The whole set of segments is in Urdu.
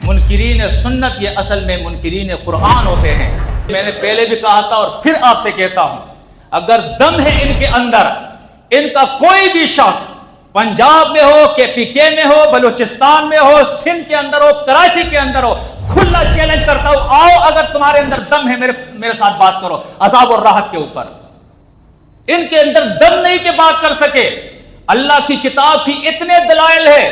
منکرین سنت یہ اصل میں منکرین قرآن ہوتے ہیں۔ میں نے پہلے بھی کہا تھا اور پھر آپ سے کہتا ہوں، اگر دم ہے ان کے اندر، ان کا کوئی بھی شخص پنجاب میں ہو، کے پی کے میں ہو، بلوچستان میں ہو، سندھ کے اندر ہو، کراچی کے اندر ہو، کھلا چیلنج کرتا ہوں، آؤ اگر تمہارے اندر دم ہے میرے ساتھ بات کرو عذاب اور راحت کے اوپر۔ ان کے اندر دم نہیں کہ بات کر سکے۔ اللہ کی کتاب کی اتنے دلائل ہے،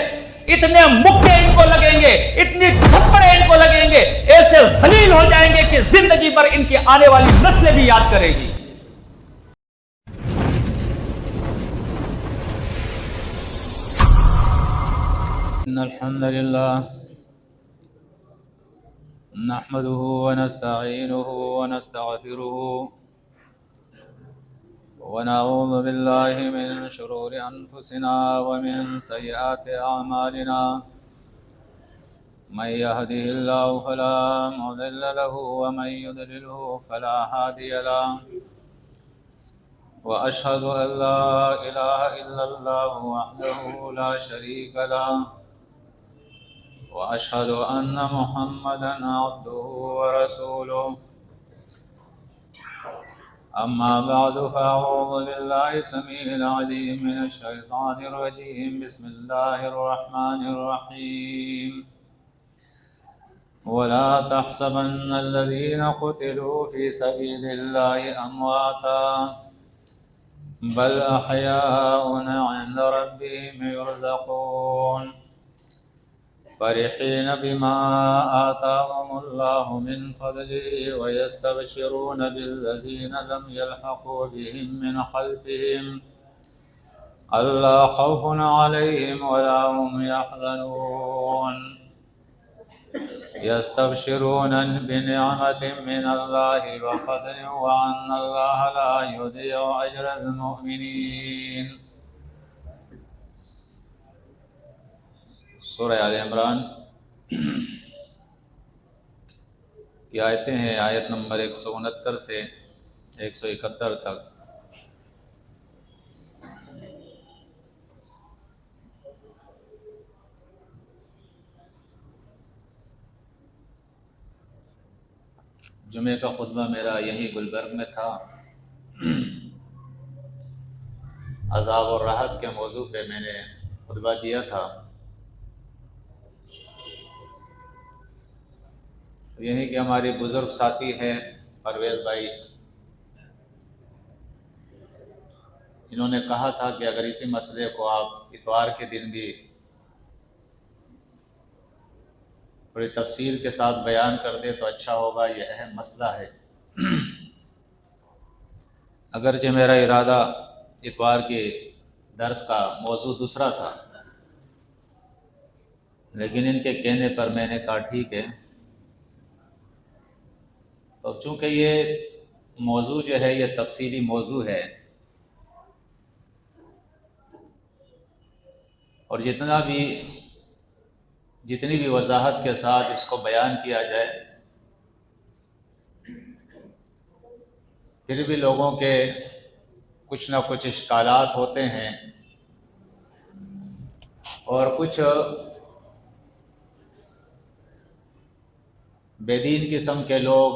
اتنے مکے ان کو لگیں گے، اتنی تھپڑے ان کو لگیں گے، ایسے ذلیل ہو جائیں گے کہ زندگی بھر ان کی آنے والی نسلیں بھی یاد کرے گی۔ ان الحمد للہ نحمده ونستعینه ونستغفره ونعوذ باللہ من شرور انفسنا ومن سیئات اعمالنا، من يهده الله فلا مضل له ومن يضلله فلا هادي له، واشهد ان لا اله الا الله وحده لا شريك له، واشهد ان محمدا عبده ورسوله، اما بعد فاعوذ بالله السميع العليم من الشيطان الرجيم، بسم الله الرحمن الرحيم، ولا تحسبن الذين قتلوا في سبيل الله امواتا بل احياء عند ربهم يرزقون، فرحين بما آتاهم الله من فضله ويستبشرون بالذين لم يلحقوا بهم من خلفهم ألا خوف عليهم ولا هم يحزنون، يستبشرون بنعمة من الله وفضل وأن الله لا يضيع أجر المؤمنين۔ سورہ آل عمران کی آیتیں ہیں، آیت نمبر 169 سے 171 تک۔ جمعے کا خطبہ میرا یہی گلبرگ میں تھا، عذاب اور راحت کے موضوع پہ میں نے خطبہ دیا تھا۔ یہی کہ ہماری بزرگ ساتھی ہیں پرویز بھائی، انہوں نے کہا تھا کہ اگر اسی مسئلے کو آپ اتوار کے دن بھی بڑی تفصیل کے ساتھ بیان کر دے تو اچھا ہوگا، یہ اہم مسئلہ ہے۔ اگرچہ میرا ارادہ اتوار کے درس کا موضوع دوسرا تھا، لیکن ان کے کہنے پر میں نے کہا ٹھیک ہے۔ تو چونکہ یہ موضوع جو ہے یہ تفصیلی موضوع ہے، اور جتنی بھی وضاحت کے ساتھ اس کو بیان کیا جائے، پھر بھی لوگوں کے کچھ نہ کچھ اشکالات ہوتے ہیں، اور کچھ بے دین قسم کے لوگ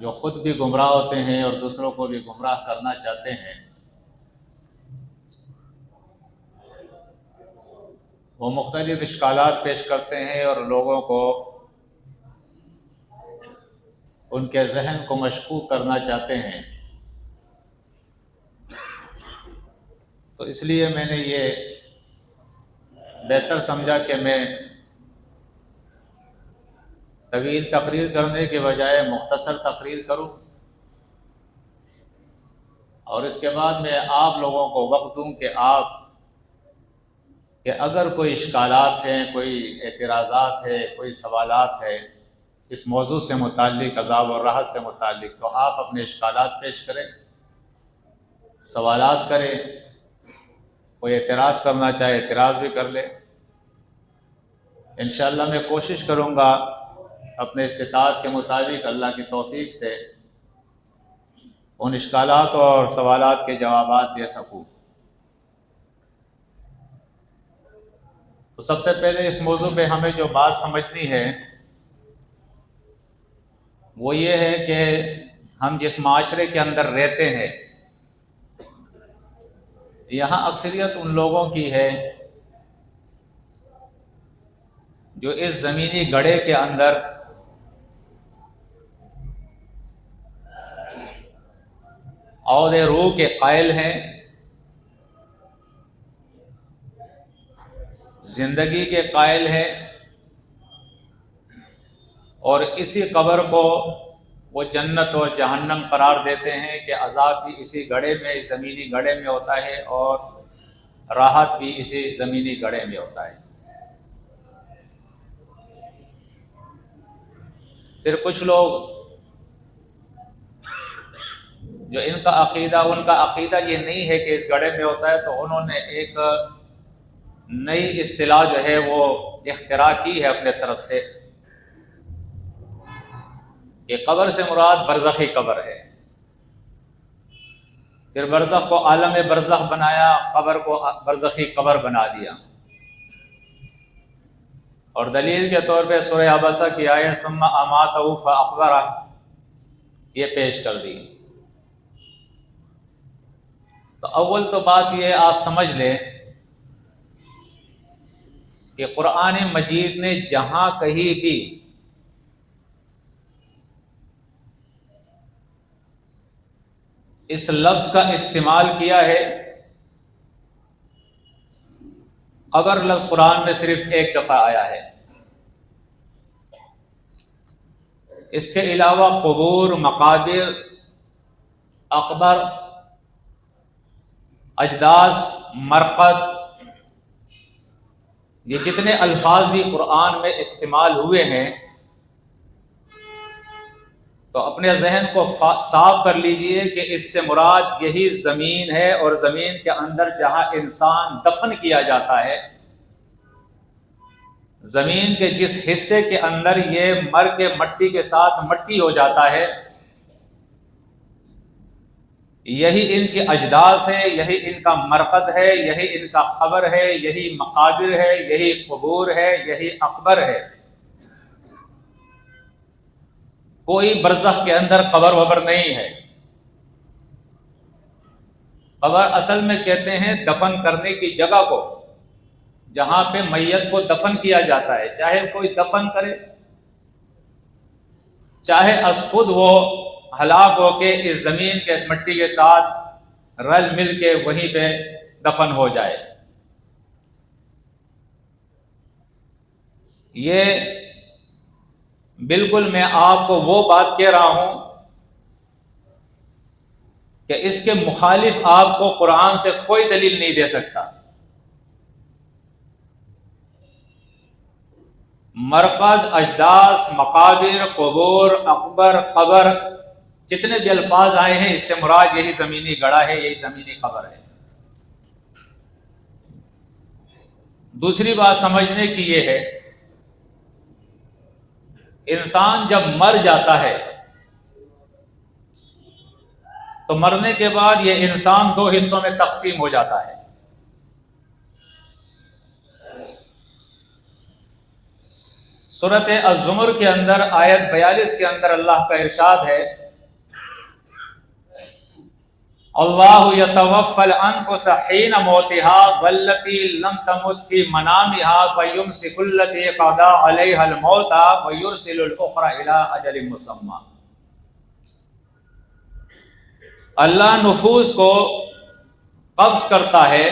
جو خود بھی گمراہ ہوتے ہیں اور دوسروں کو بھی گمراہ کرنا چاہتے ہیں، وہ مختلف اشکالات پیش کرتے ہیں اور لوگوں کو ان کے ذہن کو مشکوک کرنا چاہتے ہیں۔ تو اس لیے میں نے یہ بہتر سمجھا کہ میں طویل تقریر کرنے کے بجائے مختصر تقریر کروں، اور اس کے بعد میں آپ لوگوں کو وقت دوں کہ اگر کوئی اشکالات ہیں، کوئی اعتراضات ہے، کوئی سوالات ہے اس موضوع سے متعلق، عذاب اور راحت سے متعلق، تو آپ اپنے اشکالات پیش کریں، سوالات کریں، کوئی اعتراض کرنا چاہے اعتراض بھی کر لے۔ انشاءاللہ میں کوشش کروں گا اپنے استطاعت کے مطابق اللہ کی توفیق سے ان اشکالات اور سوالات کے جوابات دے سکوں۔ تو سب سے پہلے اس موضوع پہ ہمیں جو بات سمجھنی ہے وہ یہ ہے کہ ہم جس معاشرے کے اندر رہتے ہیں یہاں اکثریت ان لوگوں کی ہے جو اس زمینی گڑھے کے اندر عہدے روح کے قائل ہیں، زندگی کے قائل ہیں، اور اسی قبر کو وہ جنت اور جہنم قرار دیتے ہیں کہ عذاب بھی اسی گڑھے میں، اس زمینی گڑھے میں ہوتا ہے، اور راحت بھی اسی زمینی گڑھے میں ہوتا ہے۔ پھر کچھ لوگ جو ان کا عقیدہ یہ نہیں ہے کہ اس گڑھے میں ہوتا ہے، تو انہوں نے ایک نئی اصطلاح جو ہے وہ اختراع کی ہے اپنے طرف سے کہ قبر سے مراد برزخی قبر ہے۔ پھر برزخ کو عالم برزخ بنایا، قبر کو برزخی قبر بنا دیا، اور دلیل کے طور پہ سورہ عبسہ کی آیت ثم اماتہ فاقبرہ یہ پیش کر دی۔ تو اول تو بات یہ آپ سمجھ لیں کہ قرآن مجید نے جہاں کہیں بھی اس لفظ کا استعمال کیا ہے، قبر لفظ قرآن میں صرف ایک دفعہ آیا ہے، اس کے علاوہ قبور، مقابر، اقبر، اجداث، مرقد، یہ جتنے الفاظ بھی قرآن میں استعمال ہوئے ہیں تو اپنے ذہن کو صاف کر لیجئے کہ اس سے مراد یہی زمین ہے، اور زمین کے اندر جہاں انسان دفن کیا جاتا ہے، زمین کے جس حصے کے اندر یہ مر کے مٹی کے ساتھ مٹی ہو جاتا ہے، یہی ان کی اجداث ہے، یہی ان کا مرقد ہے، یہی ان کا قبر ہے، یہی مقابر ہے، یہی قبور ہے، یہی اقبر ہے۔ کوئی برزخ کے اندر قبر وبر نہیں ہے۔ قبر اصل میں کہتے ہیں دفن کرنے کی جگہ کو، جہاں پہ میت کو دفن کیا جاتا ہے، چاہے کوئی دفن کرے، چاہے از خود وہ ہلاک ہو کے اس زمین کے اس مٹی کے ساتھ رل مل کے وہیں پہ دفن ہو جائے۔ یہ بالکل میں آپ کو وہ بات کہہ رہا ہوں کہ اس کے مخالف آپ کو قرآن سے کوئی دلیل نہیں دے سکتا۔ مرقد، اجداث، مقابر، قبور، اقبر، قبر، جتنے بھی الفاظ آئے ہیں اس سے مراد یہی زمینی گڑھا ہے، یہی زمینی قبر ہے۔ دوسری بات سمجھنے کی یہ ہے، انسان جب مر جاتا ہے تو مرنے کے بعد یہ انسان دو حصوں میں تقسیم ہو جاتا ہے۔ سورۃ الزمر کے اندر آیت 42 کے اندر اللہ کا ارشاد ہے، اللہ یتوفی الانفس حین موتها والتی لم تمت فی منامها فیمسک التی قضی علیہا الموت ویرسل الاخری الی اجل مسمی۔ اللہ نفوس کو قبض کرتا ہے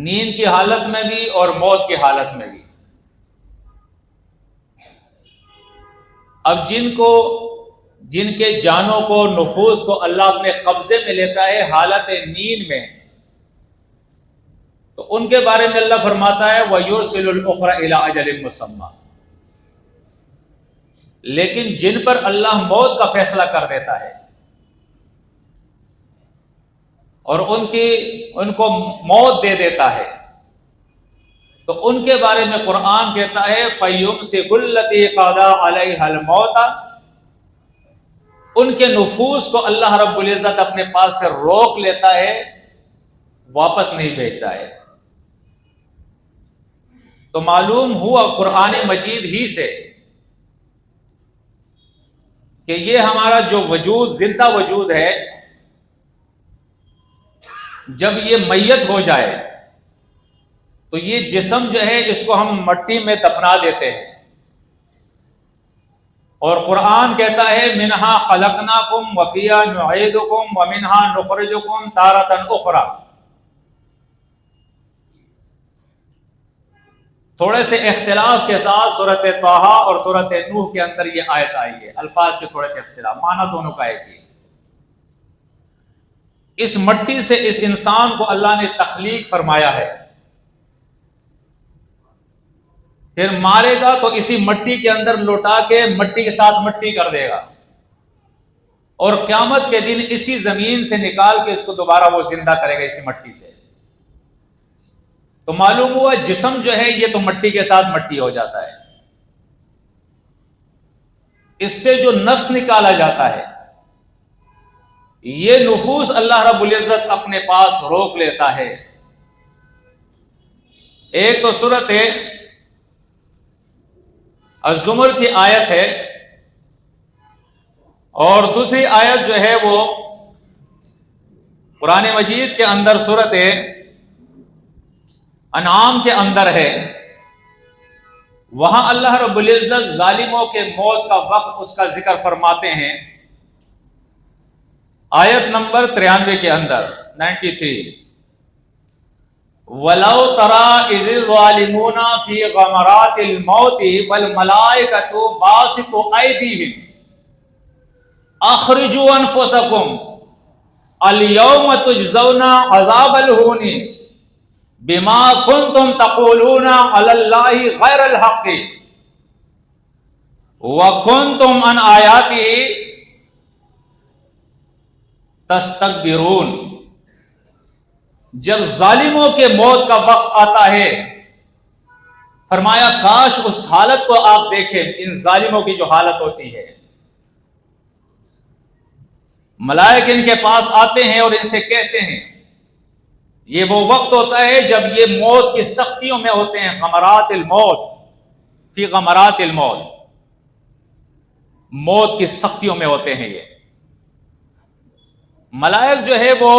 نیند کی حالت میں بھی اور موت کی حالت میں بھی۔ اب جن کے جانوں کو، نفوس کو اللہ اپنے قبضے میں لیتا ہے حالت نیند میں، تو ان کے بارے میں اللہ فرماتا ہے وَيُرْسِلُ الْأُخْرَ إِلَىٰ أَجَلٍ مُّسَمًّى۔ لیکن جن پر اللہ موت کا فیصلہ کر دیتا ہے اور ان کو موت دے دیتا ہے، تو ان کے بارے میں قرآن کہتا ہے فَيُمْسِكُ الَّتِي قَضَىٰ عَلَيْهَا الْمَوْتَ، ان کے نفوس کو اللہ رب العزت اپنے پاس سے روک لیتا ہے، واپس نہیں بھیجتا ہے۔ تو معلوم ہوا قرآن مجید ہی سے کہ یہ ہمارا جو وجود زندہ وجود ہے، جب یہ میت ہو جائے تو یہ جسم جو ہے اس کو ہم مٹی میں دفنا دیتے ہیں، اور قرآن کہتا ہے منہا خلقناکم وفیہا نعیدکم ومنہا نخرجکم تارۃ اخری۔ تھوڑے سے اختلاف کے ساتھ سورۃ طٰہٰ اور سورۃ نوح کے اندر یہ آیت آئی ہے، الفاظ کے تھوڑے سے اختلاف، معنی دونوں کا ایک ہی۔ اس مٹی سے اس انسان کو اللہ نے تخلیق فرمایا ہے، پھر مارے گا تو اسی مٹی کے اندر لوٹا کے مٹی کے ساتھ مٹی کر دے گا، اور قیامت کے دن اسی زمین سے نکال کے اس کو دوبارہ وہ زندہ کرے گا اسی مٹی سے۔ تو معلوم ہوا جسم جو ہے یہ تو مٹی کے ساتھ مٹی ہو جاتا ہے، اس سے جو نفس نکالا جاتا ہے یہ نفوس اللہ رب العزت اپنے پاس روک لیتا ہے۔ ایک تو سورۃ الزمر کی آیت ہے، اور دوسری آیت جو ہے وہ قرآن مجید کے اندر سورۃ انعام کے اندر ہے۔ وہاں اللہ رب العزت ظالموں کے موت کا وقت اس کا ذکر فرماتے ہیں، آیت نمبر 93 کے اندر 93، وَلَوْ تَرَىٰ إِذِ الظَّالِمُونَ فِي غَمَرَاتِ الْمَوْتِ وَالْمَلَائِكَةُ بَاسِطُو أَيْدِيهِمْ أَخْرِجُوا أَنفُسَكُمْ الْيَوْمَ تُجْزَوْنَ عَذَابَ الْهُونِ بِمَا كُنْتُمْ تَقُولُونَ عَلَى اللَّهِ غَيْرَ الْحَقِّ وَكُنْتُمْ عَنْ آيَاتِهِ تستکبرون۔ جب ظالموں کے موت کا وقت آتا ہے، فرمایا کاش اس حالت کو آپ دیکھیں، ان ظالموں کی جو حالت ہوتی ہے، ملائک ان کے پاس آتے ہیں اور ان سے کہتے ہیں، یہ وہ وقت ہوتا ہے جب یہ موت کی سختیوں میں ہوتے ہیں، غمرات الموت، فی غمرات الموت، موت کی سختیوں میں ہوتے ہیں یہ ملائک جو ہے وہ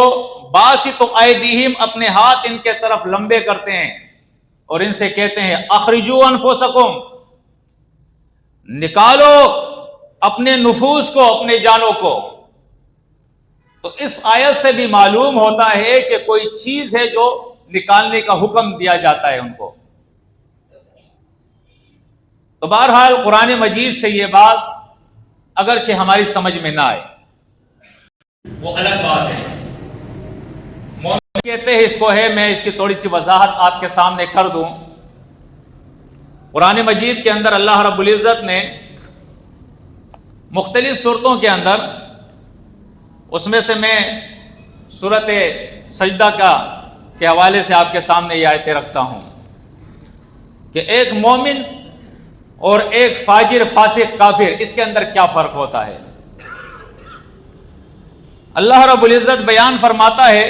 باسط ایدیہم، اپنے ہاتھ ان کے طرف لمبے کرتے ہیں اور ان سے کہتے ہیں اخرجوا انفسکم، نکالو اپنے نفوس کو، اپنے جانوں کو۔ تو اس آیت سے بھی معلوم ہوتا ہے کہ کوئی چیز ہے جو نکالنے کا حکم دیا جاتا ہے ان کو۔ تو بہرحال قرآن مجید سے یہ بات اگرچہ ہماری سمجھ میں نہ آئے وہ الگ بات ہے، مومن کہتے ہیں اس کو ہے، میں اس کی تھوڑی سی وضاحت آپ کے سامنے کر دوں۔ قرآن مجید کے اندر اللہ رب العزت نے مختلف صورتوں کے اندر، اس میں سے میں سورۃ سجدہ کے حوالے سے آپ کے سامنے یہ آیتیں رکھتا ہوں کہ ایک مومن اور ایک فاجر، فاسق، کافر، اس کے اندر کیا فرق ہوتا ہے۔ اللہ رب العزت بیان فرماتا ہے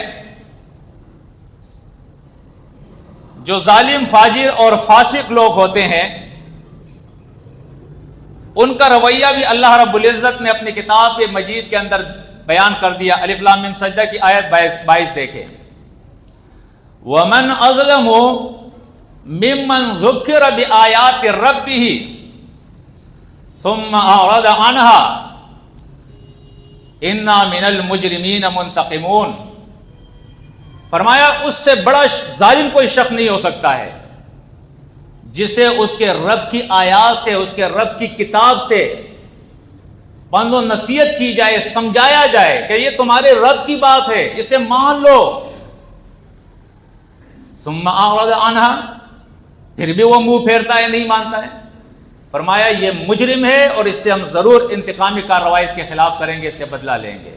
جو ظالم، فاجر اور فاسق لوگ ہوتے ہیں ان کا رویہ بھی اللہ رب العزت نے اپنی کتاب مجید کے اندر بیان کر دیا۔ الف لام میم سجدہ کی آیت 22 دیکھیں، وَمَنْ أَظْلَمُ مِمَّنْ ذُكِّرَ بِآيَاتِ رَبِّهِ ثُمَّ أَعْرَضَ عَنْهَا اِنَّا مِنَ الْمُجْرِمِينَ مُنْتَقِمُونَ۔ فرمایا اس سے بڑا ظالم کوئی شخص نہیں ہو سکتا ہے جسے اس کے رب کی آیات سے، اس کے رب کی کتاب سے بند و نصیحت کی جائے، سمجھایا جائے کہ یہ تمہارے رب کی بات ہے، اسے مان لو، ثم اعرض عنها، پھر بھی وہ منہ پھیرتا ہے، نہیں مانتا ہے۔ فرمایا یہ مجرم ہے اور اس سے ہم ضرور انتقامی کارروائی اس کے خلاف کریں گے، اس سے بدلہ لیں گے۔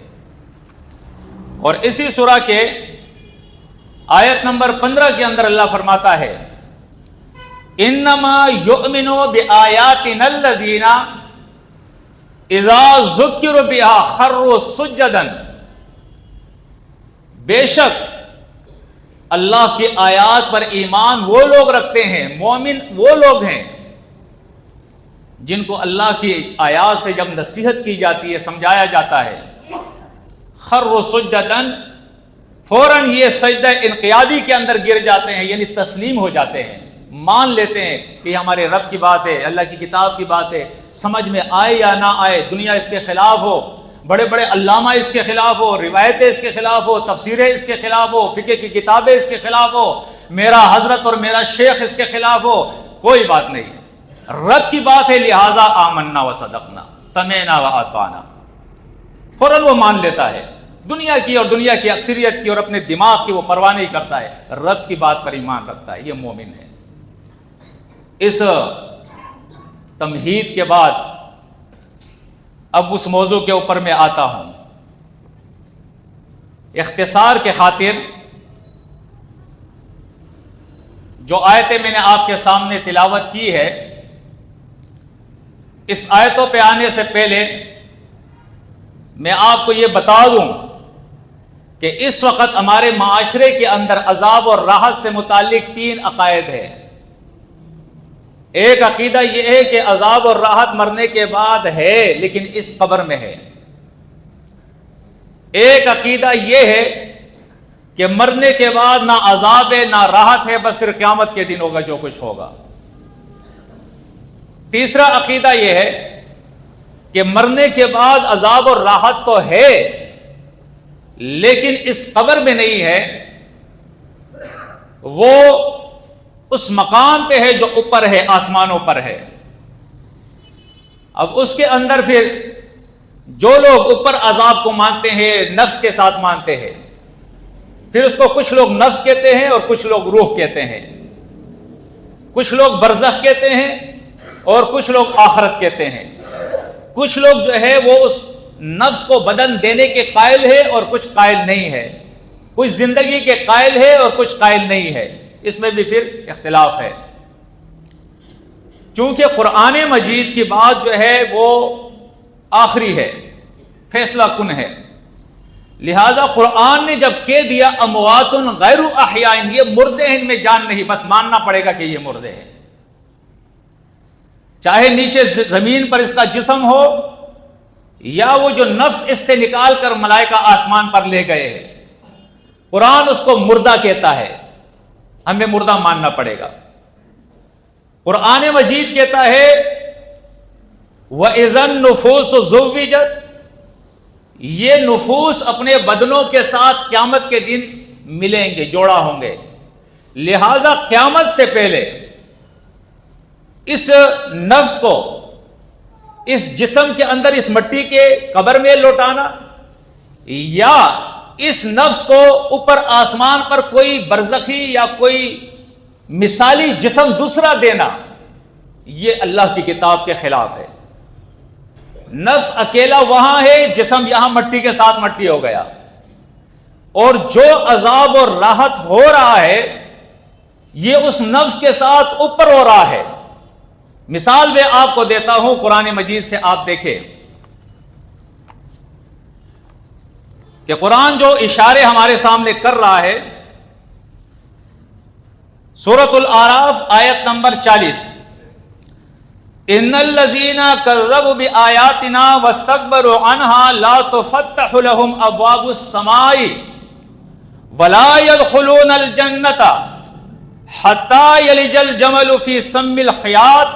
اور اسی سورہ کے آیت نمبر 15 کے اندر اللہ فرماتا ہے انما یؤمن بآیاتنا الذین اذا ذکروا بها خروا سجدا، بے شک اللہ کی آیات پر ایمان وہ لوگ رکھتے ہیں، مومن وہ لوگ ہیں جن کو اللہ کی آیات سے جب نصیحت کی جاتی ہے، سمجھایا جاتا ہے، خروا سجدا، فوراً یہ سجدہ انقیادی کے اندر گر جاتے ہیں، یعنی تسلیم ہو جاتے ہیں، مان لیتے ہیں کہ یہ ہمارے رب کی بات ہے، اللہ کی کتاب کی بات ہے، سمجھ میں آئے یا نہ آئے، دنیا اس کے خلاف ہو، بڑے بڑے علامہ اس کے خلاف ہو، روایتیں اس کے خلاف ہو، تفسیریں اس کے خلاف ہو، فقہ کی کتابیں اس کے خلاف ہو، میرا حضرت اور میرا شیخ اس کے خلاف ہو، کوئی بات نہیں، رب کی بات ہے، لہذا آمنا و صدقنا، سمعنا و اطعنا، فوراً وہ مان لیتا ہے، دنیا کی اور دنیا کی اکثریت کی اور اپنے دماغ کی وہ پرواہ نہیں کرتا ہے، رب کی بات پر ایمان رکھتا ہے، یہ مومن ہے۔ اس تمہید کے بعد اب اس موضوع کے اوپر میں آتا ہوں۔ اختصار کے خاطر جو آیتیں میں نے آپ کے سامنے تلاوت کی ہے، اس آیتوں پہ آنے سے پہلے میں آپ کو یہ بتا دوں کہ اس وقت ہمارے معاشرے کے اندر عذاب اور راحت سے متعلق 3 عقائد ہیں۔ ایک عقیدہ یہ ہے کہ عذاب اور راحت مرنے کے بعد ہے لیکن اس قبر میں ہے۔ ایک عقیدہ یہ ہے کہ مرنے کے بعد نہ عذاب ہے نہ راحت ہے، بس پھر قیامت کے دن ہوگا جو کچھ ہوگا۔ تیسرا عقیدہ یہ ہے کہ مرنے کے بعد عذاب اور راحت تو ہے لیکن اس قبر میں نہیں ہے، وہ اس مقام پہ ہے جو اوپر ہے، آسمانوں پر ہے۔ اب اس کے اندر پھر جو لوگ اوپر عذاب کو مانتے ہیں، نفس کے ساتھ مانتے ہیں، پھر اس کو کچھ لوگ نفس کہتے ہیں اور کچھ لوگ روح کہتے ہیں، کچھ لوگ برزخ کہتے ہیں اور کچھ لوگ آخرت کہتے ہیں، کچھ لوگ جو ہے وہ اس نفس کو بدن دینے کے قائل ہے اور کچھ قائل نہیں ہے، کچھ زندگی کے قائل ہے اور کچھ قائل نہیں ہے، اس میں بھی پھر اختلاف ہے۔ چونکہ قرآن مجید کی بات جو ہے وہ آخری ہے، فیصلہ کن ہے، لہذا قرآن نے جب کہہ دیا اموات غیر احیاء، یہ مردے ہیں، ان میں جان نہیں، بس ماننا پڑے گا کہ یہ مردے ہیں، چاہے نیچے زمین پر اس کا جسم ہو یا وہ جو نفس اس سے نکال کر ملائکہ آسمان پر لے گئے ہیں، قرآن اس کو مردہ کہتا ہے، ہمیں مردہ ماننا پڑے گا۔ قرآن مجید کہتا ہے وَإِذَا النُّفُوسُ زُوِّجَتْ، یہ نفوس اپنے بدنوں کے ساتھ قیامت کے دن ملیں گے، جوڑا ہوں گے، لہذا قیامت سے پہلے اس نفس کو اس جسم کے اندر اس مٹی کے قبر میں لوٹانا یا اس نفس کو اوپر آسمان پر کوئی برزخی یا کوئی مثالی جسم دوسرا دینا، یہ اللہ کی کتاب کے خلاف ہے۔ نفس اکیلا وہاں ہے، جسم یہاں مٹی کے ساتھ مٹی ہو گیا، اور جو عذاب اور راحت ہو رہا ہے یہ اس نفس کے ساتھ اوپر ہو رہا ہے۔ مثال میں آپ کو دیتا ہوں قرآن مجید سے، آپ دیکھیں کہ قرآن جو اشارے ہمارے سامنے کر رہا ہے، سورۃ الاعراف آیت نمبر 40، ان الذین کذبوا بآیاتنا واستکبروا عنها لا تفتح لهم ابواب السماء ولا يدخلون الجنة حتى يلج الجمل في سم الخياط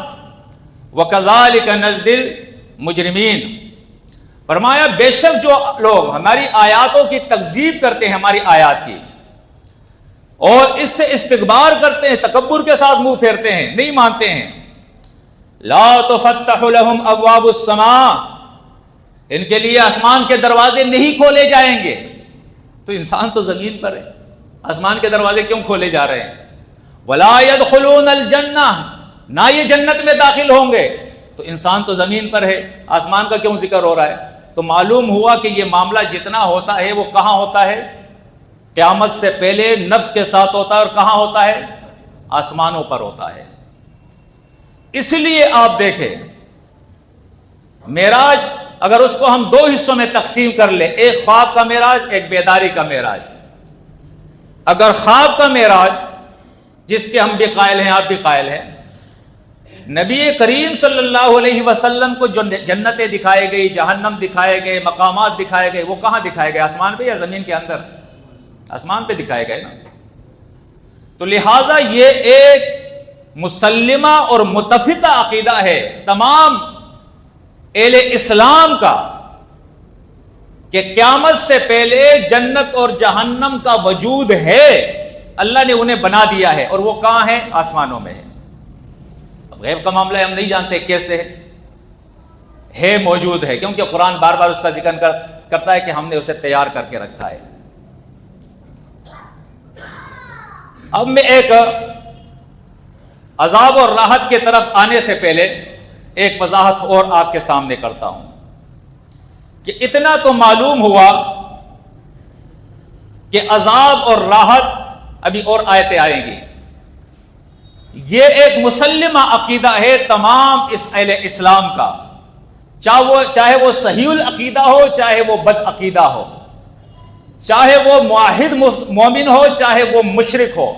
وَكَذَلِكَ نَجْزِي الْمُجْرِمِينَ۔ فرمایا بے شک جو لوگ ہماری آیاتوں کی تکذیب کرتے ہیں، ہماری آیات کی، اور اس سے استکبار کرتے ہیں، تکبر کے ساتھ منہ پھیرتے ہیں، نہیں مانتے ہیں، لا تفتح لهم ابواب السماء، ان کے لیے آسمان کے دروازے نہیں کھولے جائیں گے۔ تو انسان تو زمین پر ہے، آسمان کے دروازے کیوں کھولے جا رہے ہیں؟ وَلَا يَدْخُلُونَ الْجَنَّةَ، نہ یہ جنت میں داخل ہوں گے، تو انسان تو زمین پر ہے، آسمان کا کیوں ذکر ہو رہا ہے؟ تو معلوم ہوا کہ یہ معاملہ جتنا ہوتا ہے وہ کہاں ہوتا ہے؟ قیامت سے پہلے نفس کے ساتھ ہوتا ہے، اور کہاں ہوتا ہے؟ آسمانوں پر ہوتا ہے۔ اس لیے آپ دیکھیں معراج، اگر اس کو ہم 2 حصوں میں تقسیم کر لیں، ایک خواب کا معراج، ایک بیداری کا معراج، اگر خواب کا معراج جس کے ہم بھی قائل ہیں، آپ بھی قائل ہیں، نبی کریم صلی اللہ علیہ وسلم کو جو جنتیں دکھائے گئی، جہنم دکھائے گئے، مقامات دکھائے گئے، وہ کہاں دکھائے گئے؟ آسمان پہ یا زمین کے اندر؟ آسمان پہ دکھائے گئے نا۔ تو لہٰذا یہ ایک مسلمہ اور متفقہ عقیدہ ہے تمام اہل اسلام کا کہ قیامت سے پہلے جنت اور جہنم کا وجود ہے، اللہ نے انہیں بنا دیا ہے، اور وہ کہاں ہے؟ آسمانوں میں ہے۔ اب غیب کا معاملہ ہم نہیں جانتے کیسے ہے، موجود ہے، کیونکہ قرآن بار بار اس کا ذکر کرتا ہے کہ ہم نے اسے تیار کر کے رکھا ہے۔ اب میں ایک عذاب اور راحت کی طرف آنے سے پہلے ایک وضاحت اور آپ کے سامنے کرتا ہوں کہ اتنا تو معلوم ہوا کہ عذاب اور راحت، ابھی اور آیتیں آئیں گی، یہ ایک مسلمہ عقیدہ ہے تمام اس اہل اسلام کا، چاہے وہ صحیح العقیدہ ہو، چاہے وہ بد عقیدہ ہو، چاہے وہ موحد مومن ہو، چاہے وہ مشرک ہو،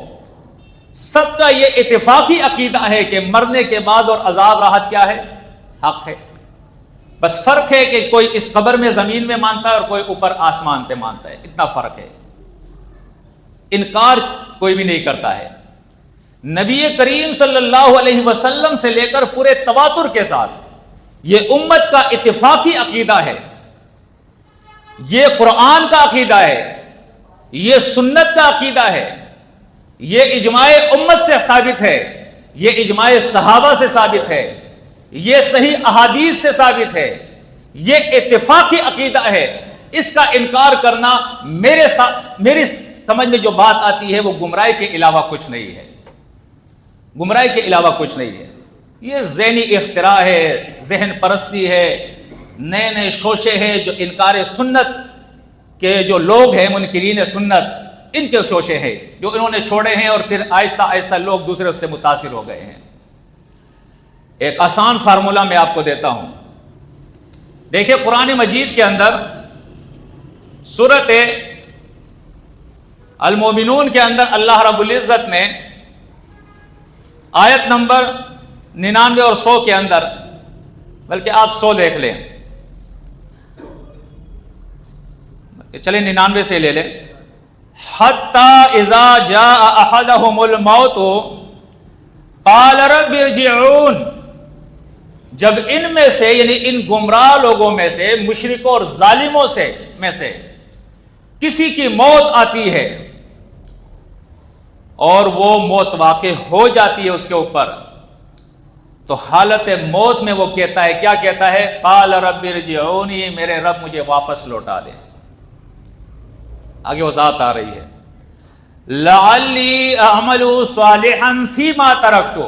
سب کا یہ اتفاقی عقیدہ ہے کہ مرنے کے بعد اور عذاب راحت کیا ہے؟ حق ہے۔ بس فرق ہے کہ کوئی اس قبر میں زمین میں مانتا ہے اور کوئی اوپر آسمان پہ مانتا ہے، اتنا فرق ہے، انکار کوئی بھی نہیں کرتا ہے۔ نبی کریم صلی اللہ علیہ وسلم سے لے کر پورے تواتر کے ساتھ یہ امت کا اتفاقی عقیدہ ہے، یہ قرآن کا عقیدہ ہے، یہ سنت کا عقیدہ ہے، یہ اجماع امت سے ثابت ہے، یہ اجماع صحابہ سے ثابت ہے، یہ صحیح احادیث سے ثابت ہے، یہ اتفاقی عقیدہ ہے۔ اس کا انکار کرنا میری سمجھ میں جو بات آتی ہے وہ گمراہی کے علاوہ کچھ نہیں ہے، گمراہی کے علاوہ کچھ نہیں ہے۔ یہ ذہنی اختراع ہے، ذہن پرستی ہے، نئے نئے شوشے ہیں جو انکار سنت کے جو لوگ ہیں، منکرین سنت، ان کے شوشے ہیں جو انہوں نے چھوڑے ہیں، اور پھر آہستہ آہستہ لوگ دوسرے اس سے متاثر ہو گئے ہیں۔ ایک آسان فارمولہ میں آپ کو دیتا ہوں، دیکھیں قرآن مجید کے اندر سورۃ المومنون کے اندر اللہ رب العزت نے آیت نمبر 99 اور 100 کے اندر، بلکہ آپ 100 دیکھ لیں، چلیں 99 سے لے لیں، حتی اذا جاء احدهم الموت قال رب ارجعون، جب ان میں سے یعنی ان گمراہ لوگوں میں سے، مشرکوں اور ظالموں میں سے کسی کی موت آتی ہے اور وہ موت واقع ہو جاتی ہے اس کے اوپر، تو حالت موت میں وہ کہتا ہے، کیا کہتا ہے؟ قال رب ارجعونی، میرے رب مجھے واپس لوٹا دے۔ آگے وضاحت آ رہی ہے، لعلی اعمل صالحا فیما ترکت،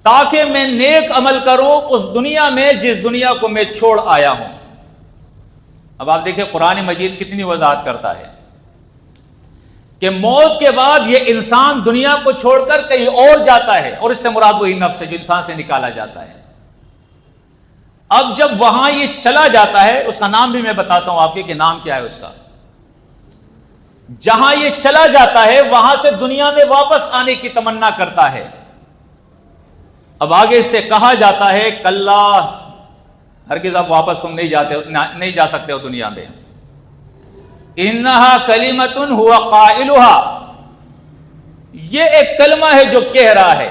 تاکہ میں نیک عمل کروں اس دنیا میں جس دنیا کو میں چھوڑ آیا ہوں۔ اب آپ دیکھیں قرآن مجید کتنی وضاحت کرتا ہے کہ موت کے بعد یہ انسان دنیا کو چھوڑ کر کہیں اور جاتا ہے، اور اس سے مراد وہی نفس ہے جو انسان سے نکالا جاتا ہے۔ اب جب وہاں یہ چلا جاتا ہے، اس کا نام بھی میں بتاتا ہوں آپ کے کہ نام کیا ہے اس کا، جہاں یہ چلا جاتا ہے وہاں سے دنیا میں واپس آنے کی تمنا کرتا ہے۔ اب آگے اس سے کہا جاتا ہے کلا، ہرگز اب واپس تم نہیں جا سکتے ہو دنیا میں، انہا کلمۃ ہوا قائلہا، یہ ایک کلمہ ہے جو کہہ رہا ہے،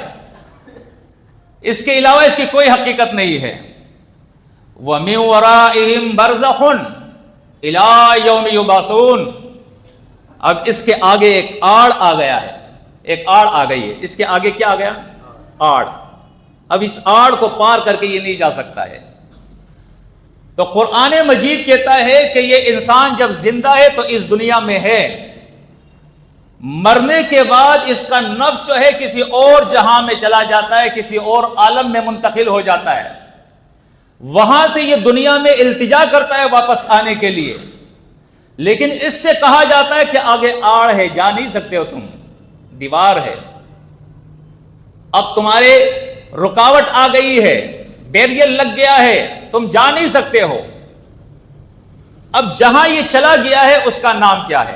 اس کے علاوہ اس کی کوئی حقیقت نہیں ہے۔ وَمِن وَرَائِهِمْ بَرْزَخٌ إِلَىٰ يَوْمِ يُبْعَثُونَ، اب اس کے آگے ایک آڑ آ گیا ہے، ایک آڑ آ گئی ہے، اس کے آگے کیا آ گیا؟ آڑ۔ اب اس آڑ کو پار کر کے یہ نہیں جا سکتا ہے۔ تو قرآن مجید کہتا ہے کہ یہ انسان جب زندہ ہے تو اس دنیا میں ہے، مرنے کے بعد اس کا نفس جو ہے کسی اور جہاں میں چلا جاتا ہے، کسی اور عالم میں منتقل ہو جاتا ہے، وہاں سے یہ دنیا میں التجا کرتا ہے واپس آنے کے لیے، لیکن اس سے کہا جاتا ہے کہ آگے آڑ ہے، جا نہیں سکتے ہو تم، دیوار ہے، اب تمہارے رکاوٹ آ گئی ہے، بیریئر لگ گیا ہے، تم جا نہیں سکتے ہو۔ اب جہاں یہ چلا گیا ہے اس کا نام کیا ہے؟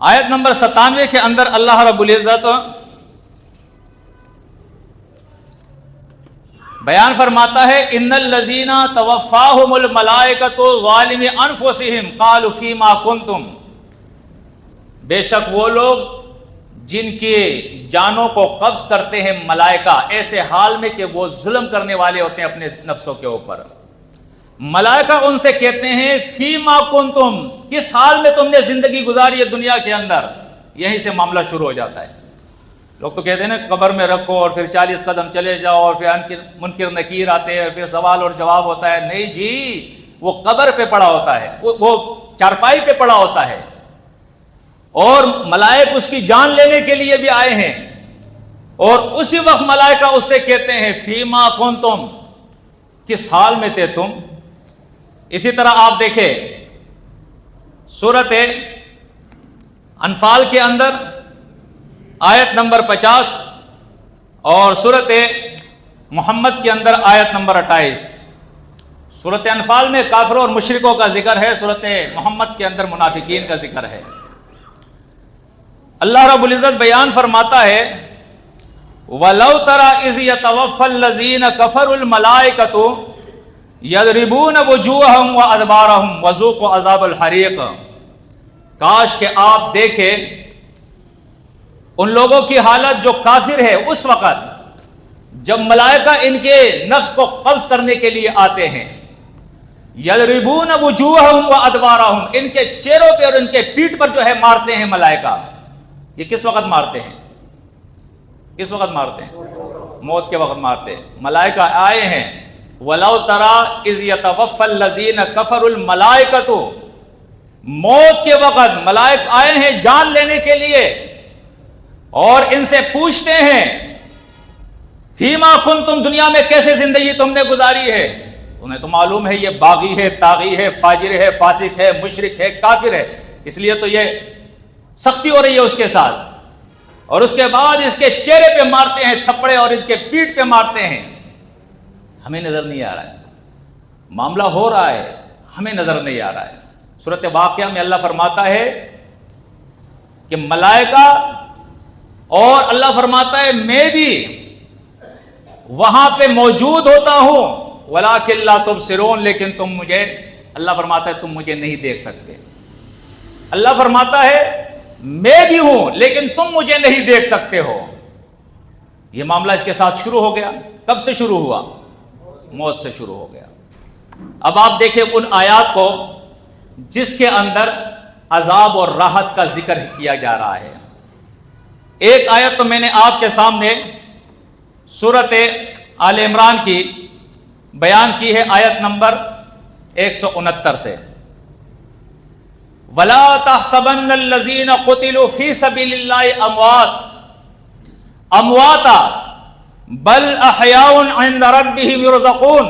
آیت نمبر 97 کے اندر اللہ رب العزت بیان فرماتا ہے ان الذین توفاہم الملائکۃ ظالمی انفسہم قالوا فیما کنتم، بے شک وہ لوگ جن کی جانوں کو قبض کرتے ہیں ملائکہ ایسے حال میں کہ وہ ظلم کرنے والے ہوتے ہیں اپنے نفسوں کے اوپر، ملائکہ ان سے کہتے ہیں فیما کنتم، کس حال میں تم نے زندگی گزاری ہے دنیا کے اندر، یہیں سے معاملہ شروع ہو جاتا ہے۔ لوگ تو کہتے ہیں نا قبر میں رکھو اور پھر 40 قدم چلے جاؤ اور پھر منکر نکیر آتے ہیں اور پھر سوال اور جواب ہوتا ہے، نہیں جی، وہ قبر پہ پڑا ہوتا ہے، وہ چارپائی پہ پڑا ہوتا ہے، اور ملائک اس کی جان لینے کے لیے بھی آئے ہیں، اور اسی وقت ملائکہ اس سے کہتے ہیں فیما کنتم، کس حال میں تھے تم۔ اسی طرح آپ دیکھیں سورۃ انفال کے اندر آیت نمبر 50 اور سورۃ محمد کے اندر آیت نمبر 28۔ سورۃ انفال میں کافروں اور مشرکوں کا ذکر ہے، سورۃ محمد کے اندر منافقین کا ذکر ہے۔ اللہ رب العزت بیان فرماتا ہے وَلَوْ تَرَى إِذْ يَتَوَفَّى الَّذِينَ كَفَرُوا الْمَلَائِكَةُ يَضْرِبُونَ وُجُوهَهُمْ وَأَدْبَارَهُمْ وَذُوقُوا عَذَابَ الْحَرِيقِ، کاش کہ آپ دیکھیں ان لوگوں کی حالت جو کافر ہے اس وقت جب ملائکہ ان کے نفس کو قبض کرنے کے لیے آتے ہیں، یضربون وجوہہم وادبارہم، ان کے چہروں پہ اور ان کے پیٹھ پر جو ہے مارتے ہیں ملائکہ۔ یہ کس وقت مارتے ہیں؟ کس وقت مارتے ہیں؟ موت کے وقت مارتے ہیں۔ ملائکہ آئے ہیں وَلَوْ تَرَى إِذْ يَتَوَفَّى الَّذِينَ كَفَرُوا الْمَلَائِكَةُ، موت کے وقت ملائک آئے ہیں جان لینے کے لیے اور ان سے پوچھتے ہیں فیما کنتم، دنیا میں کیسے زندگی تم نے گزاری ہے؟ انہیں تو معلوم ہے یہ باغی ہے، طاغی ہے، فاجر ہے، فاسق ہے، مشرک ہے، کافر ہے، اس لیے تو یہ سختی ہو رہی ہے اس کے ساتھ، اور اس کے بعد اس کے چہرے پہ مارتے ہیں تھپڑے اور اس کے پیٹھ پہ مارتے ہیں۔ ہمیں نظر نہیں آ رہا ہے، معاملہ ہو رہا ہے، ہمیں نظر نہیں آ رہا ہے۔ سورۃ واقعہ میں اللہ فرماتا ہے کہ ملائکہ، اور اللہ فرماتا ہے میں بھی وہاں پہ موجود ہوتا ہوں وَلَٰكِن لَا تُبْصِرُونَ، لیکن تم مجھے، اللہ فرماتا ہے تم مجھے نہیں دیکھ سکتے۔ اللہ فرماتا ہے میں بھی ہوں لیکن تم مجھے نہیں دیکھ سکتے ہو۔ یہ معاملہ اس کے ساتھ شروع ہو گیا۔ کب سے شروع ہوا؟ موت سے شروع ہو گیا۔ اب آپ دیکھیں ان آیات کو جس کے اندر عذاب اور راحت کا ذکر کیا جا رہا ہے۔ ایک آیت تو میں نے آپ کے سامنے سورۃ آل عمران کی بیان کی ہے، آیت نمبر 169 سے، وَلَا تَحْسَبَنَّ الَّذِينَ قُتِلُوا فِي سَبِيلِ اللَّهِ أَمْوَاتًا بَلْ أَحْيَاءٌ عِندَ رَبِّهِمْ يُرْزَقُونَ،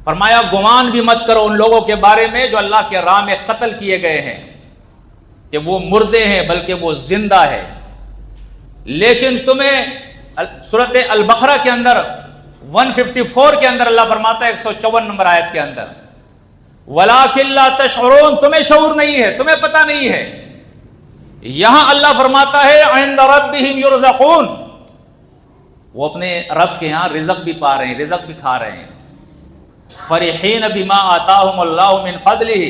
فرمایا گمان بھی مت کرو ان لوگوں کے بارے میں جو اللہ کے راہ میں قتل کیے گئے ہیں کہ وہ مردے ہیں، بلکہ وہ زندہ ہے۔ لیکن تمہیں سورۃ البقرہ کے اندر 154 کے اندر اللہ فرماتا ہے 154 نمبر آیت کے اندر وَلَٰكِن لَا تَشْعُرُونَ، تمہیں شعور نہیں ہے، تمہیں پتہ نہیں ہے۔ یہاں اللہ فرماتا ہے عِندَ رَبِّهِمْ يُرْزَقُونَ، وہ اپنے رب کے ہاں رزق بھی پا رہے ہیں، رزق بھی کھا رہے ہیں۔ فَرِحِينَ بِمَا آتَاهُمُ اللَّهُ مِنْ فَضْلِهِ،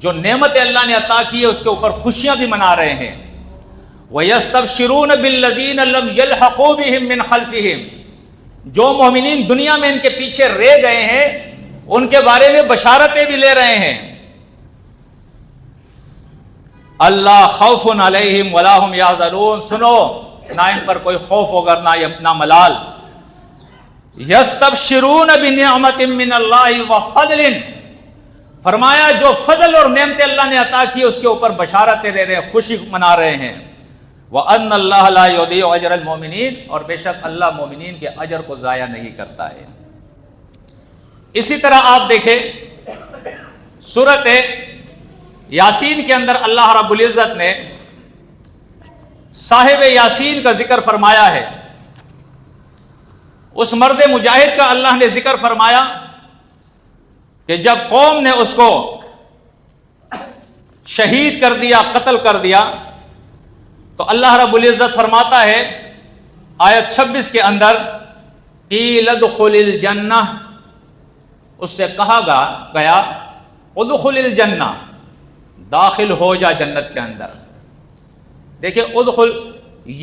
جو نعمت اللہ نے عطا کی ہے اس کے اوپر خوشیاں بھی منا رہے ہیں۔ وَيَسْتَبْشِرُونَ بِالَّذِينَ لَمْ يَلْحَقُوا بِهِمْ مِنْ خَلْفِهِمْ، جو مومنین دنیا میں ان کے پیچھے رہ گئے ہیں ان کے بارے میں بشارتیں بھی لے رہے ہیں۔ اللہ خوف علیہم ولا هم یحزنون، سنو نہ ان پر کوئی خوف ہوگا نہ ملال۔ یستبشرون بنعمت من اللہ وفضل، فرمایا جو فضل اور نعمت اللہ نے عطا کی اس کے اوپر بشارتیں دے رہے ہیں، خوشی منا رہے ہیں۔ وَأَنَّ اللَّهَ لَا يُضِيعُ أَجْرَ الْمُؤْمِنِينَ، اور بے شک اللہ مومنین کے اجر کو ضائع نہیں کرتا ہے۔ اسی طرح آپ دیکھیں سورۃ یاسین کے اندر اللہ رب العزت نے صاحب یاسین کا ذکر فرمایا ہے۔ اس مرد مجاہد کا اللہ نے ذکر فرمایا کہ جب قوم نے اس کو شہید کر دیا، قتل کر دیا، تو اللہ رب العزت فرماتا ہے آیت 26 کے اندر قیل ادخل الجنہ، اس سے کہا گیا ادخل الجنہ، داخل ہو جا جنت کے اندر۔ دیکھیں ادخل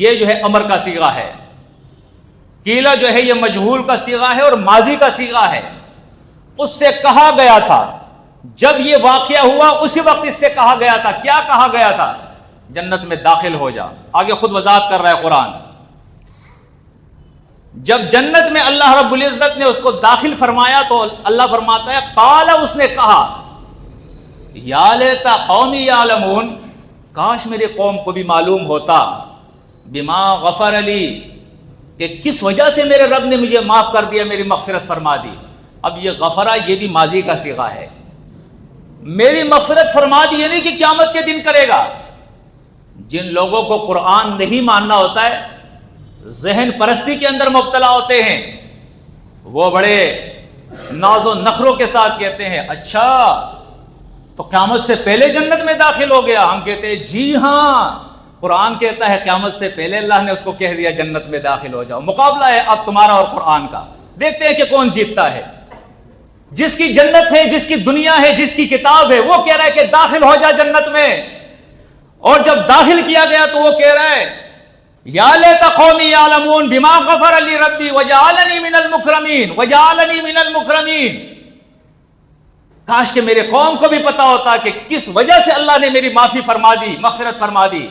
یہ جو ہے امر کا صیغہ ہے، قیل جو ہے یہ مجہول کا صیغہ ہے اور ماضی کا صیغہ ہے۔ اس سے کہا گیا تھا، جب یہ واقعہ ہوا اسی وقت اس سے کہا گیا تھا۔ کیا کہا گیا تھا؟ جنت میں داخل ہو جا۔ آگے خود وضاحت کر رہا ہے قرآن۔ جب جنت میں اللہ رب العزت نے اس کو داخل فرمایا تو اللہ فرماتا ہے قال، اس نے کہا یا لیتا قومی یعلمون، کاش میرے قوم کو بھی معلوم ہوتا، بما غفر علی، کہ کس وجہ سے میرے رب نے مجھے معاف کر دیا، میری مغفرت فرما دی۔ اب یہ غفرہ یہ بھی ماضی کا صیغہ ہے، میری مغفرت فرما دی یعنی کہ قیامت کے دن کرے گا۔ جن لوگوں کو قرآن نہیں ماننا ہوتا ہے، ذہن پرستی کے اندر مبتلا ہوتے ہیں، وہ بڑے ناز و نخروں کے ساتھ کہتے ہیں اچھا تو قیامت سے پہلے جنت میں داخل ہو گیا۔ ہم کہتے ہیں جی ہاں، قرآن کہتا ہے قیامت سے پہلے اللہ نے اس کو کہہ دیا جنت میں داخل ہو جاؤ۔ مقابلہ ہے اب تمہارا اور قرآن کا، دیکھتے ہیں کہ کون جیتتا ہے۔ جس کی جنت ہے، جس کی دنیا ہے، جس کی کتاب ہے، وہ کہہ رہا ہے کہ داخل ہو جا جنت میں، اور جب داخل کیا گیا تو وہ کہہ رہا ہے یا لیت قومی یعلمون بما غفر لی ربی وجعلنی من المکرمین وجعلنی من المکرمین، کاش کہ میرے قوم کو بھی پتا ہوتا کہ کس وجہ سے اللہ نے میری معافی فرما دی، مغفرت فرما دی،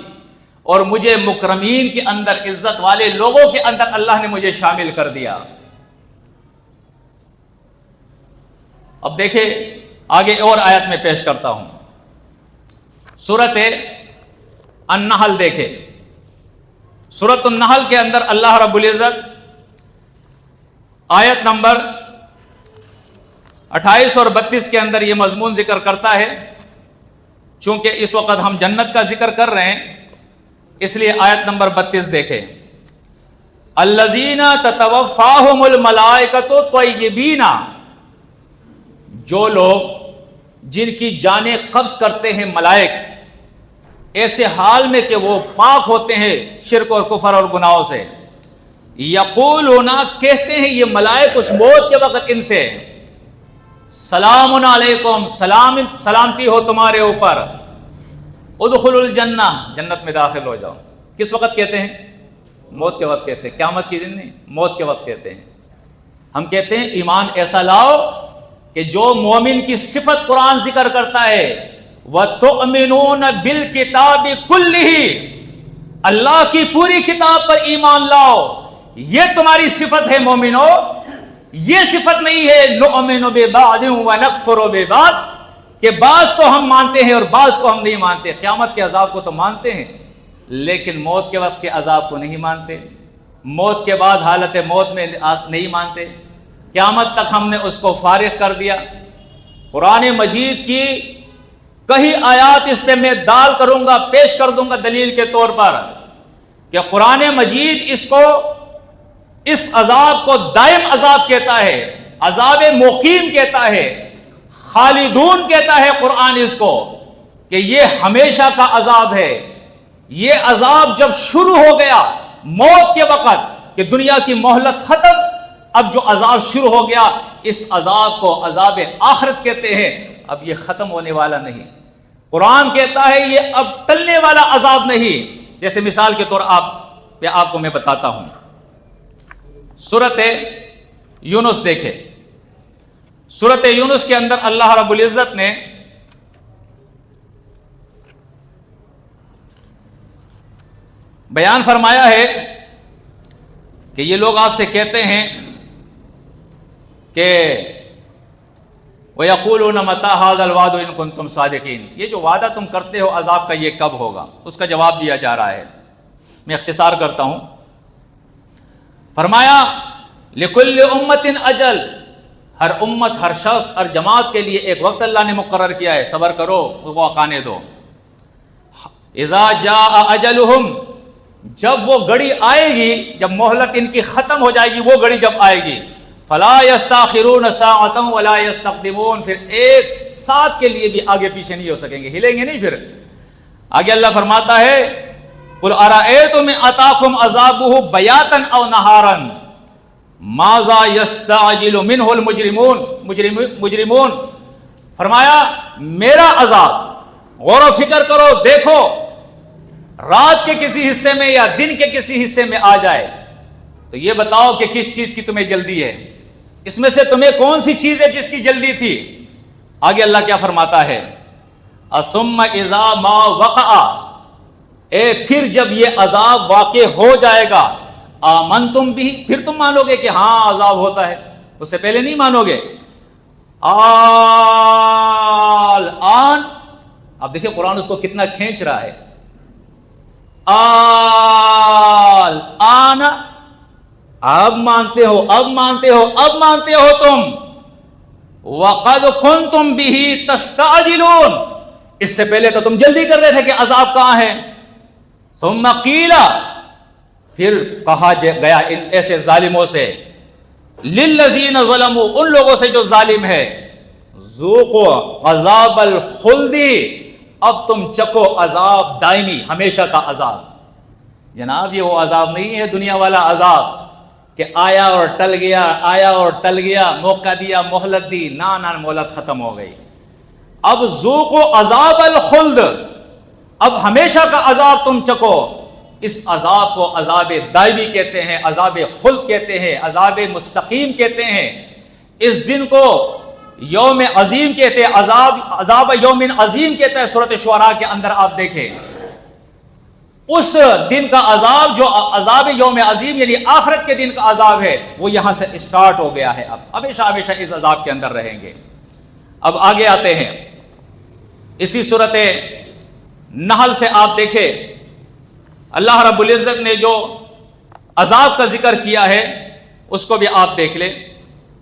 اور مجھے مکرمین کے اندر، عزت والے لوگوں کے اندر اللہ نے مجھے شامل کر دیا۔ اب دیکھیں آگے اور آیت میں پیش کرتا ہوں، سورۃ النحل دیکھیں۔ سورۃ النحل کے اندر اللہ رب العزت آیت نمبر 28 اور 32 کے اندر یہ مضمون ذکر کرتا ہے۔ چونکہ اس وقت ہم جنت کا ذکر کر رہے ہیں اس لیے آیت نمبر 32 دیکھیں۔ الذین تتوفاہم الملائکۃ طیبین، جو لوگ جن کی جانیں قبض کرتے ہیں ملائک، ایسے حال میں کہ وہ پاک ہوتے ہیں شرک اور کفر اور گناہوں سے، یقولون، کہتے ہیں یہ ملائک اس موت کے وقت ان سے، سلام علیکم، سلامتی ہو تمہارے اوپر، ادخلوا الجنہ، جنت میں داخل ہو جاؤ۔ کس وقت کہتے ہیں؟ موت کے وقت کہتے ہیں، قیامت کے دن نہیں، موت کے وقت کہتے ہیں۔ ہم کہتے ہیں ایمان ایسا لاؤ کہ جو مومن کی صفت قرآن ذکر کرتا ہے، وَتُؤْمِنُونَ بِالْكِتَابِ كُلِّهِ، اللہ کی پوری کتاب پر ایمان لاؤ، یہ تمہاری صفت ہے مومنو۔ یہ صفت نہیں ہے نُؤْمِنُ بِبَعْضٍ وَنَكْفُرُ بِبَعْضٍ، کہ بعض کو ہم مانتے ہیں اور بعض کو ہم نہیں مانتے۔ قیامت کے عذاب کو تو مانتے ہیں لیکن موت کے وقت کے عذاب کو نہیں مانتے، موت کے بعد حالت موت میں نہیں مانتے۔ قیامت تک ہم نے اس کو فارغ کر دیا۔ قرآن مجید کی کئی آیات اس پہ میں ڈال کروں گا، پیش کر دوں گا دلیل کے طور پر کہ قرآن مجید اس عذاب کو دائم عذاب کہتا ہے، عذاب مقیم کہتا ہے، خالدون کہتا ہے قرآن اس کو، کہ یہ ہمیشہ کا عذاب ہے۔ یہ عذاب جب شروع ہو گیا موت کے وقت کہ دنیا کی مہلت ختم، اب جو عذاب شروع ہو گیا اس عذاب کو عذاب آخرت کہتے ہیں۔ اب یہ ختم ہونے والا نہیں، قرآن کہتا ہے یہ اب ٹلنے والا عذاب نہیں۔ جیسے مثال کے طور آپ کو میں بتاتا ہوں، سورۃ یونس دیکھیں۔ سورۃ یونس کے اندر اللہ رب العزت نے بیان فرمایا ہے کہ یہ لوگ آپ سے کہتے ہیں کہ وَيَقُولُونَ مَتَىٰ هَٰذَا الْوَعْدُ إِن كُنتُمْ صَادِقِينَ، یہ جو وعدہ تم کرتے ہو عذاب کا یہ کب ہوگا، اس کا جواب دیا جا رہا ہے۔ میں اختصار کرتا ہوں۔ فرمایا لِكُلِّ أُمَّةٍ أَجَلٌ، ہر امت، ہر شخص، ہر جماعت کے لیے ایک وقت اللہ نے مقرر کیا ہے، صبر کرو، وہ آنے دو۔ اذا جاء اجلہم، جب وہ گھڑی آئے گی، جب مہلت ان کی ختم ہو جائے گی، وہ گھڑی جب آئے گی، فلا یستاخرون ساعۃ ولا یستقدمون، پھر ایک ساتھ کے لیے بھی آگے پیچھے نہیں ہو سکیں گے، ہلیں گے نہیں۔ پھر آگے اللہ فرماتا ہے قل ارأیتم اتاکم عذابہ بیاتا او نہارا ماذا یستعجل منہ المجرمون، فرمایا میرا عذاب، غور و فکر کرو، دیکھو رات کے کسی حصے میں یا دن کے کسی حصے میں آ جائے تو یہ بتاؤ کہ کس چیز کی تمہیں جلدی ہے، اس میں سے تمہیں کون سی چیز ہے جس کی جلدی تھی۔ آگے اللہ کیا فرماتا ہے ثم اذا ما وقع، پھر جب یہ عذاب واقع ہو جائے گا، آمنتم بھی، پھر تم مانو گے کہ ہاں عذاب ہوتا ہے، اس سے پہلے نہیں مانو گے۔ آن، اب دیکھیں قرآن اس کو کتنا کھینچ رہا ہے، آن، اب مانتے ہو، اب مانتے ہو، اب مانتے ہو تم، وقد کنتم به تستعجلون، اس سے پہلے تو تم جلدی کر رہے تھے کہ عذاب کہاں ہے۔ ثم قیل، پھر کہا گیا ان ایسے ظالموں سے، للذین ظلموا، ان لوگوں سے جو ظالم ہے، ذوقوا عذاب الخلد، اب تم چکو عذاب دائمی، ہمیشہ کا عذاب۔ جناب یہ وہ عذاب نہیں ہے دنیا والا عذاب کہ آیا اور ٹل گیا، آیا اور ٹل گیا، موقع دیا، مہلت دی، نا مہلت ختم ہو گئی۔ اب ذوقوا عذاب الخلد، اب ہمیشہ کا عذاب تم چکو۔ اس عذاب کو عذاب دائمی کہتے ہیں، عذاب خلد کہتے ہیں، عذاب مستقیم کہتے ہیں۔ اس دن کو یوم عظیم کہتے ہیں، عذاب یوم عظیم کہتا ہے سورۃ شعراء کے اندر، آپ دیکھیں اس دن کا عذاب جو عذاب یوم عظیم یعنی آخرت کے دن کا عذاب ہے، وہ یہاں سے اسٹارٹ ہو گیا ہے، اب ہمیشہ ہمیشہ اس عذاب کے اندر رہیں گے۔ اب آگے آتے ہیں، اسی سورۃ نحل سے آپ دیکھیں اللہ رب العزت نے جو عذاب کا ذکر کیا ہے اس کو بھی آپ دیکھ لیں،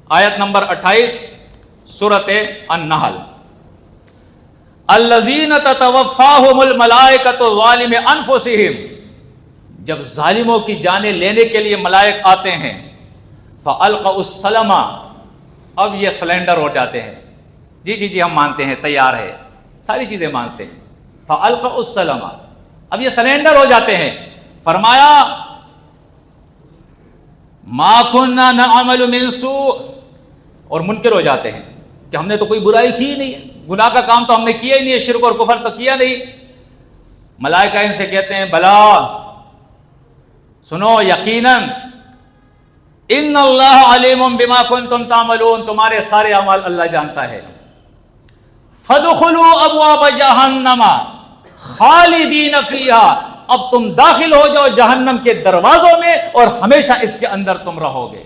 آیت نمبر 28 سورۃ النحل، الذین تتوفاہم الملائکۃ ظالم انفسہم، جب ظالموں کی جانیں لینے کے لیے ملائک آتے ہیں، فالقوا السلم، اب یہ سلینڈر ہو جاتے ہیں، جی ہم مانتے ہیں، تیار ہے، ساری چیزیں مانتے ہیں، فالقوا السلم، اب یہ سلینڈر ہو جاتے ہیں۔ فرمایا ما كنا نعمل من سوء، اور منکر ہو جاتے ہیں کہ ہم نے تو کوئی برائی کی ہی نہیں ہے، گناہ کا کام تو ہم نے کیا ہی نہیں ہے، شرک اور کفر تو کیا نہیں۔ ملائکہ ان سے کہتے ہیں بلا، سنو، یقیناً ان اللہ علیم بما کنتم تعملون، تمہارے سارے اعمال اللہ جانتا ہے۔ فادخلوا ابواب جہنم خالدین فیہا، اب تم داخل ہو جاؤ جہنم کے دروازوں میں اور ہمیشہ اس کے اندر تم رہو گے۔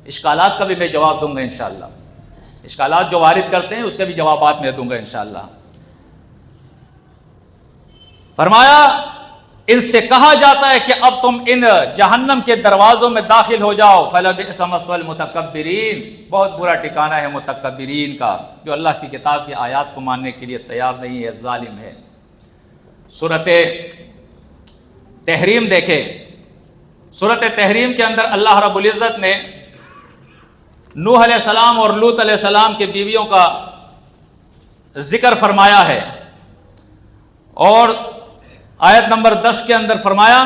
اشکالات کا بھی میں جواب دوں گا انشاءاللہ، اشکالات جو وارد کرتے ہیں اس کے بھی جوابات میں دوں گا انشاءاللہ۔ فرمایا ان سے کہا جاتا ہے کہ اب تم ان جہنم کے دروازوں میں داخل ہو جاؤ، فلبئس مثوى المتکبرین، بہت برا ٹھکانہ ہے متکبرین کا، جو اللہ کی کتاب کی آیات کو ماننے کے لیے تیار نہیں ہے، ظالم ہے۔ سورۃ تحریم دیکھے، سورۃ تحریم کے اندر اللہ رب العزت نے نوح علیہ السلام اور لوط علیہ السلام کے بیویوں کا ذکر فرمایا ہے، اور آیت نمبر 10 کے اندر فرمایا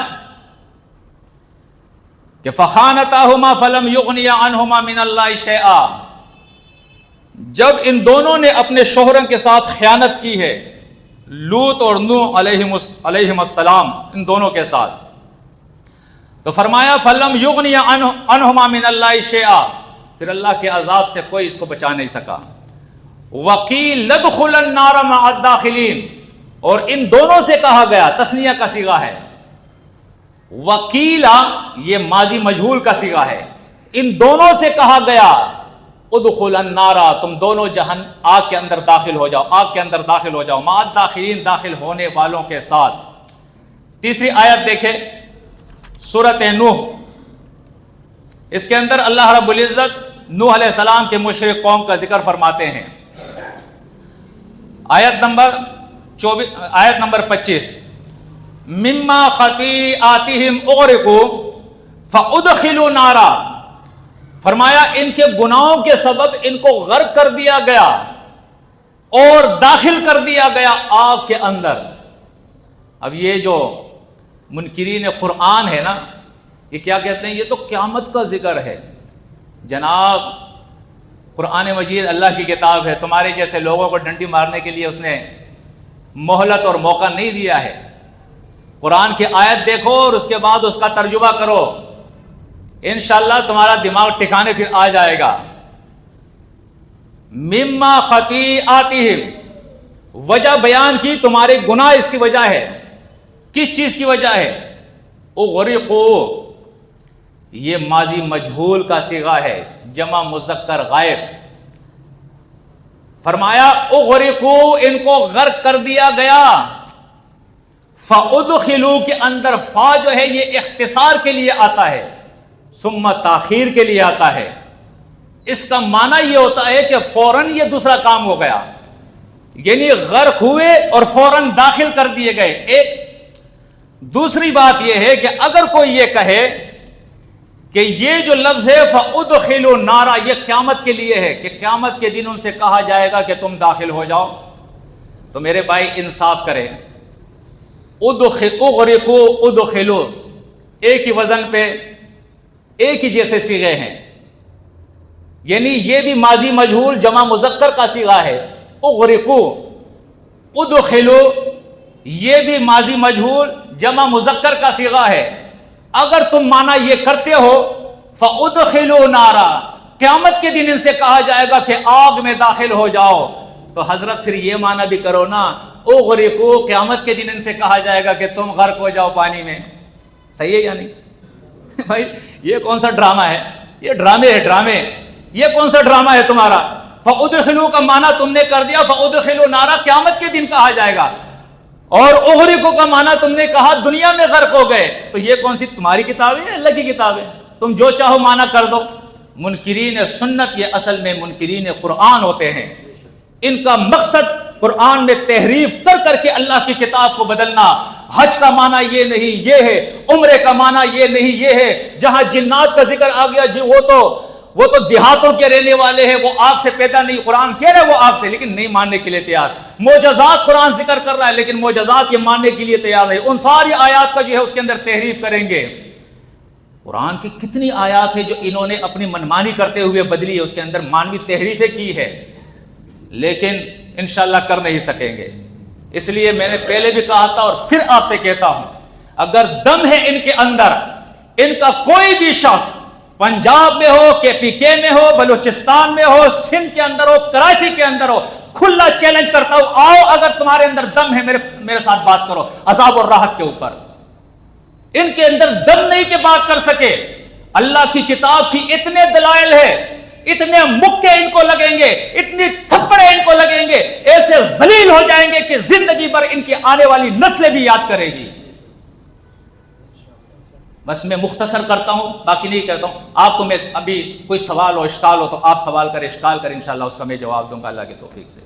کہ فخانتاہما فلم یغنیا عنہما من اللہ شیئا، جب ان دونوں نے اپنے شوہروں کے ساتھ خیانت کی ہے، لوط اور نوح علیہم السلام، ان دونوں کے ساتھ، تو فرمایا فلم یغنیا عنہما من اللہ شیئا، پھر اللہ کے عذاب سے کوئی اس کو بچا نہیں سکا۔ وقیل ادخلا النار مع الداخلین، اور ان دونوں سے کہا گیا، تثنیہ کا صیغہ ہے، وکیلا یہ ماضی مجہول کا صیغہ ہے، ان دونوں سے کہا گیا ادخلا النار، تم دونوں آگ کے اندر داخل ہو جاؤ، آگ کے اندر داخل ہو جاؤ، مع الداخلین، داخل ہونے والوں کے ساتھ۔ تیسری آیت دیکھیں سورۃ نوح، اس کے اندر اللہ رب العزت نوح علیہ السلام کے مشرک قوم کا ذکر فرماتے ہیں، آیت نمبر 25، مما خطیئاتہم اغرقوا فادخلوا نارا، فرمایا ان کے گناہوں کے سبب ان کو غرق کر دیا گیا اور داخل کر دیا گیا آگ کے اندر۔ اب یہ جو منکرین قرآن ہے نا، یہ کیا کہتے ہیں؟ یہ تو قیامت کا ذکر ہے۔ جناب قرآن مجید اللہ کی کتاب ہے، تمہارے جیسے لوگوں کو ڈنڈی مارنے کے لیے اس نے مہلت اور موقع نہیں دیا ہے۔ قرآن کی آیت دیکھو اور اس کے بعد اس کا ترجمہ کرو، انشاءاللہ تمہارا دماغ ٹھکانے پھر آ جائے گا۔ مما خطیئاتہم، وجہ بیان کی، تمہارے گناہ اس کی وجہ ہے۔ کس چیز کی وجہ ہے؟ اغرقوا، یہ ماضی مجہول کا صیغہ ہے، جمع مذکر غائب۔ فرمایا اغرقوا، ان کو غرق کر دیا گیا۔ فادخلوا کے اندر فا جو ہے یہ اختصار کے لیے آتا ہے، ثم تاخیر کے لیے آتا ہے۔ اس کا معنی یہ ہوتا ہے کہ فوراً یہ دوسرا کام ہو گیا، یعنی غرق ہوئے اور فوراً داخل کر دیے گئے۔ ایک دوسری بات یہ ہے کہ اگر کوئی یہ کہے کہ یہ جو لفظ ہے فَأُدْخِلُوا نَارًا، یہ قیامت کے لیے ہے کہ قیامت کے دن ان سے کہا جائے گا کہ تم داخل ہو جاؤ، تو میرے بھائی انصاف کریں۔ اغرقوا ادخلوا ایک ہی وزن پہ ایک ہی جیسے صیغے ہیں، یعنی یہ بھی ماضی مجہول جمع مذکر کا صیغہ ہے۔ اغرقوا ادخلوا یہ بھی ماضی مجہول جمع مذکر کا صیغہ ہے۔ اگر تم معنی یہ کرتے ہو فَأُدْخِلُوا نَارًا، قیامت کے دن ان سے کہا جائے گا کہ آگ میں داخل ہو جاؤ، تو حضرت پھر یہ معنی بھی کرو نا، اغرقوا قیامت کے دن ان سے کہا جائے گا کہ تم غرق ہو جاؤ پانی میں۔ صحیح ہے یا نہیں؟ بھائی یہ کون سا ڈرامہ ہے؟ یہ ڈرامے ہے، ڈرامے۔ یہ کون سا ڈرامہ ہے تمہارا؟ فَأُدْخِلُوا کا معنی تم نے کر دیا فَأُدْخِلُوا نَارًا، قیامت کے دن کہا جائے گا، اور اغرقوا کا معنی تم نے کہا دنیا میں غرق ہو گئے۔ تو یہ کون سی تمہاری کتاب ہے؟ اللہ کی کتاب ہے، تم جو چاہو معنی کر دو۔ منکرین سنت یہ اصل میں منکرین قرآن ہوتے ہیں، ان کا مقصد قرآن میں تحریف کر کے اللہ کی کتاب کو بدلنا۔ حج کا معنی یہ نہیں یہ ہے، عمرے کا معنی یہ نہیں یہ ہے۔ جہاں جنات کا ذکر آ گیا جی وہ تو دیہاتوں کے رہنے والے ہیں، وہ آگ سے پیدا نہیں، قرآن کہہ رہا ہے وہ آگ سے، لیکن نہیں ماننے کے لیے تیار۔ معجزات قرآن ذکر کر رہا ہے لیکن معجزات یہ ماننے کے لیے تیار ہے، ان ساری آیات کا جو ہے اس کے اندر تحریف کریں گے۔ قرآن کی کتنی آیات ہے جو انہوں نے اپنی منمانی کرتے ہوئے بدلی ہے، اس کے اندر مانوی تحریفیں کی ہے، لیکن انشاءاللہ کر نہیں سکیں گے۔ اس لیے میں نے پہلے بھی کہا تھا اور پھر آپ سے کہتا ہوں، اگر دم ہے ان کے اندر، ان کا کوئی بھی شخص پنجاب میں ہو، کے پی کے میں ہو، بلوچستان میں ہو، سندھ کے اندر ہو، کراچی کے اندر ہو، کھلا چیلنج کرتا ہوں، آؤ اگر تمہارے اندر دم ہے میرے ساتھ بات کرو عذاب اور راحت کے اوپر۔ ان کے اندر دم نہیں کہ بات کر سکے۔ اللہ کی کتاب کی اتنے دلائل ہے، اتنے مکے ان کو لگیں گے، اتنی تھپڑے ان کو لگیں گے، ایسے ذلیل ہو جائیں گے کہ زندگی بھر ان کی آنے والی نسلیں بھی یاد کرے گی۔ بس میں مختصر کرتا ہوں، باقی نہیں کرتا ہوں۔ آپ کو میں ابھی کوئی سوال ہو اشکال ہو تو آپ سوال کریں، اشکال کریں، انشاءاللہ اس کا میں جواب دوں گا اللہ کے توفیق سے۔